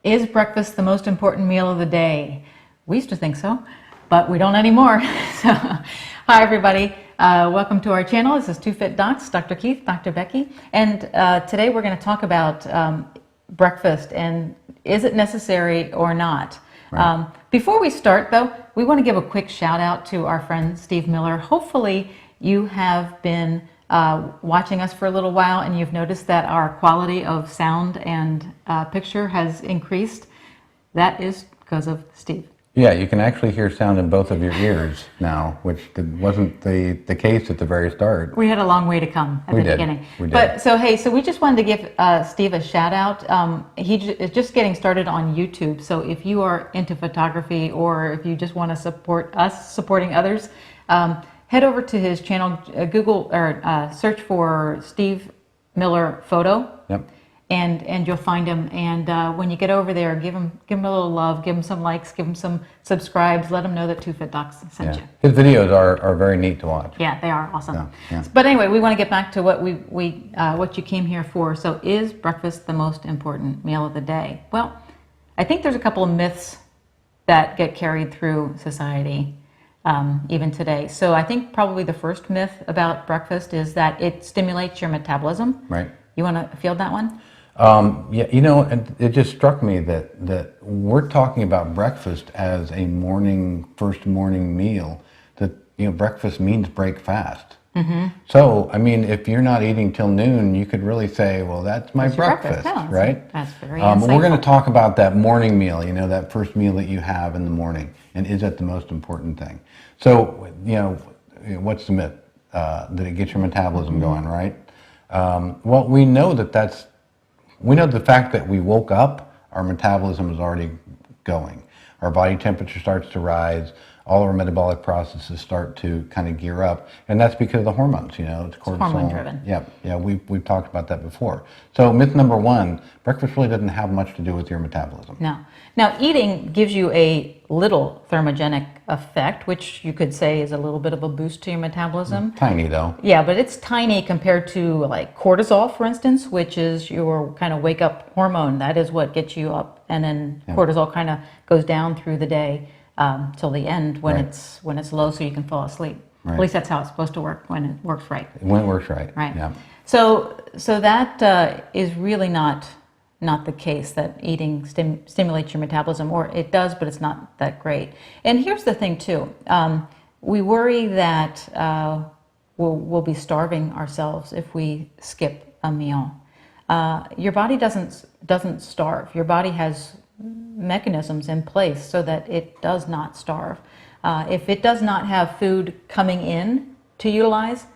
Is breakfast the most important meal of the day? We used to think so, but we don't anymore. So, hi everybody. Welcome to our channel. This is Two Fit Docs, Dr. Keith, Dr. Becky, and today we're going to talk about breakfast and is it necessary or not. Right. Before we start though, we want to give a quick shout out to our friend Steve Miller. Hopefully you have been watching us for a little while and you've noticed that our quality of sound and picture has increased. That is because of Steve. Yeah, you can actually hear sound in both of your ears now, which wasn't the case at the very start. We had a long way to come at the beginning. We did. But so, hey, so we just wanted to give Steve a shout out. He is just getting started on YouTube. So if you are into photography or if you just want to support us supporting others, head over to his channel, Google or search for Steve Miller Photo. Yep. And you'll find him. And when you get over there, give him a little love, give him some likes, give him some subscribes, let him know that Two Fit Docs sent you. His videos are very neat to watch. Yeah, they are awesome. Yeah. But anyway, we want to get back to what what you came here for. So, is breakfast the most important meal of the day? Well, I think there's a couple of myths that get carried through society even today. So, I think probably the first myth about breakfast is that it stimulates your metabolism. Right. You want to field that one? Yeah, you know, it just struck me that we're talking about breakfast as a first morning meal. That, you know, breakfast means break fast. Mm-hmm. So, I mean, if you're not eating till noon, you could really say, well, that's my breakfast, yeah, right? That's very insightful. We're going to talk about that morning meal, you know, that first meal that you have in the morning, and is that the most important thing? So, you know, what's the myth? That it gets your metabolism going, right? Well, we know the fact that we woke up, our metabolism is already going. Our body temperature starts to rise, all our metabolic processes start to kind of gear up, and that's because of the hormones, you know, it's cortisol. It's hormone driven. Yeah, we've talked about that before. So myth number one, breakfast really doesn't have much to do with your metabolism. No. Now, eating gives you a little thermogenic effect, which you could say is a little bit of a boost to your metabolism. Tiny though. Yeah, but it's tiny compared to like cortisol, for instance, which is your kind of wake up hormone. That is what gets you up, and then cortisol kind of goes down through the day till the end when it's low, so you can fall asleep. Right. At least that's how it's supposed to work when it works right. When it works right. Right. Yeah. So that is really not the case, that eating stimulates your metabolism, or it does, but it's not that great. And here's the thing too, we worry that we'll be starving ourselves if we skip a meal. Your body doesn't starve. Your body has mechanisms in place so that it does not starve. If it does not have food coming in to utilize,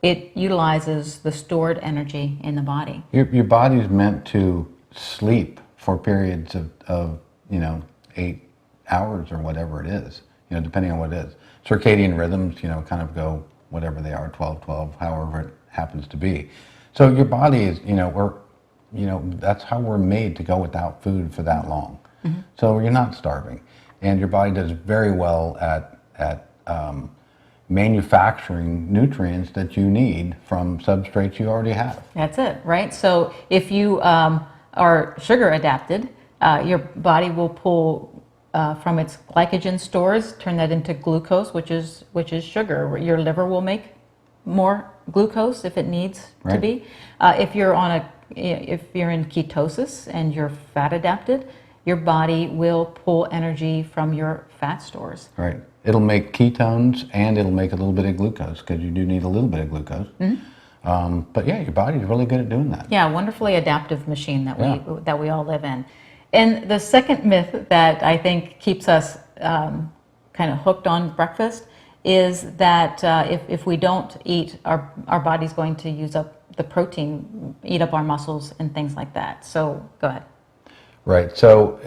it utilizes the stored energy in the body. Your body's meant to sleep for periods of 8 hours or whatever it is, you know, depending on what it is. Circadian rhythms, you know, kind of go whatever they are, 12, however it happens to be. So your body is, that's how we're made to go without food for that long. Mm-hmm. So you're not starving, and your body does very well at manufacturing nutrients that you need from substrates you already have. That's it, right? So if you are sugar adapted, your body will pull from its glycogen stores, turn that into glucose, which is sugar. Your liver will make more glucose if it needs to be. If you're in ketosis and you're fat adapted, your body will pull energy from your fat stores. Right. It'll make ketones and it'll make a little bit of glucose, because you do need a little bit of glucose. Mm-hmm. But yeah, your body's really good at doing that. Yeah, wonderfully adaptive machine that we all live in. And the second myth that I think keeps us kind of hooked on breakfast is that if we don't eat, our body's going to use up the protein, eat up our muscles and things like that. So go ahead. Right. So,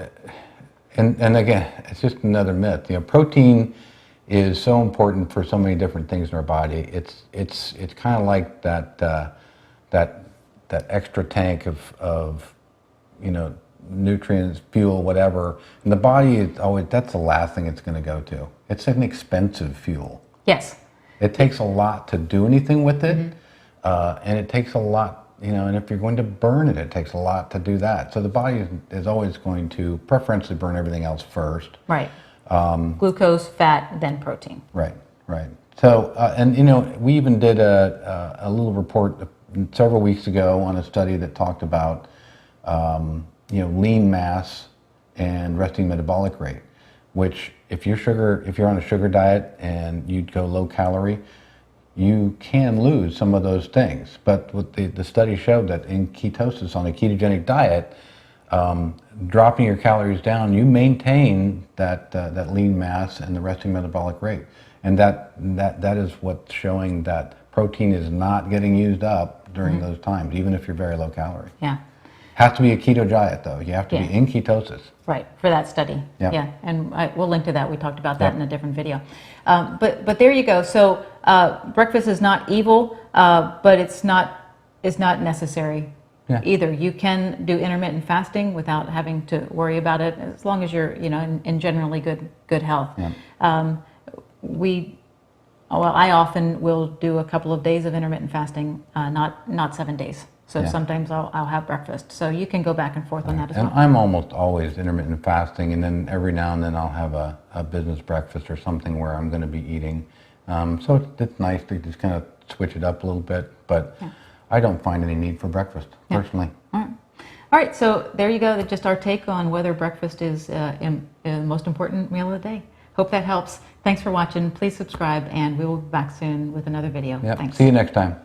and again, it's just another myth. You know, protein is so important for so many different things in our body. It's kind of like that extra tank of nutrients, fuel, whatever. And the body is always, that's the last thing it's going to go to. It's an expensive fuel. Yes. It takes a lot to do anything with it, and it takes a lot and if you're going to burn it, it takes a lot to do that. So the body is always going to preferentially burn everything else first. Right. Glucose, fat, then protein. Right, right. So, and we even did a little report several weeks ago on a study that talked about, lean mass and resting metabolic rate, which if you're on a sugar diet and you'd go low calorie, you can lose some of those things. But what the study showed that in ketosis on a ketogenic diet, dropping your calories down, you maintain that lean mass and the resting metabolic rate. And that is what's showing that protein is not getting used up during those times, even if you're very low calorie. Yeah. Has to be a keto diet though. You have to be in ketosis. Right, for that study. Yep. Yeah, and we'll link to that. We talked about that in a different video. But there you go. So breakfast is not evil, but it's not necessary either. You can do intermittent fasting without having to worry about it, as long as you're in generally good health. Yeah. I often will do a couple of days of intermittent fasting, not 7 days. So sometimes I'll have breakfast. So you can go back and forth on that as well. And I'm almost always intermittent fasting, and then every now and then I'll have a business breakfast or something where I'm going to be eating. So it's nice to just kind of switch it up a little bit, but I don't find any need for breakfast personally. All right, so there you go. That's just our take on whether breakfast is the most important meal of the day. Hope that helps. Thanks for watching. Please subscribe, and we will be back soon with another video. Yep. Thanks. See you next time.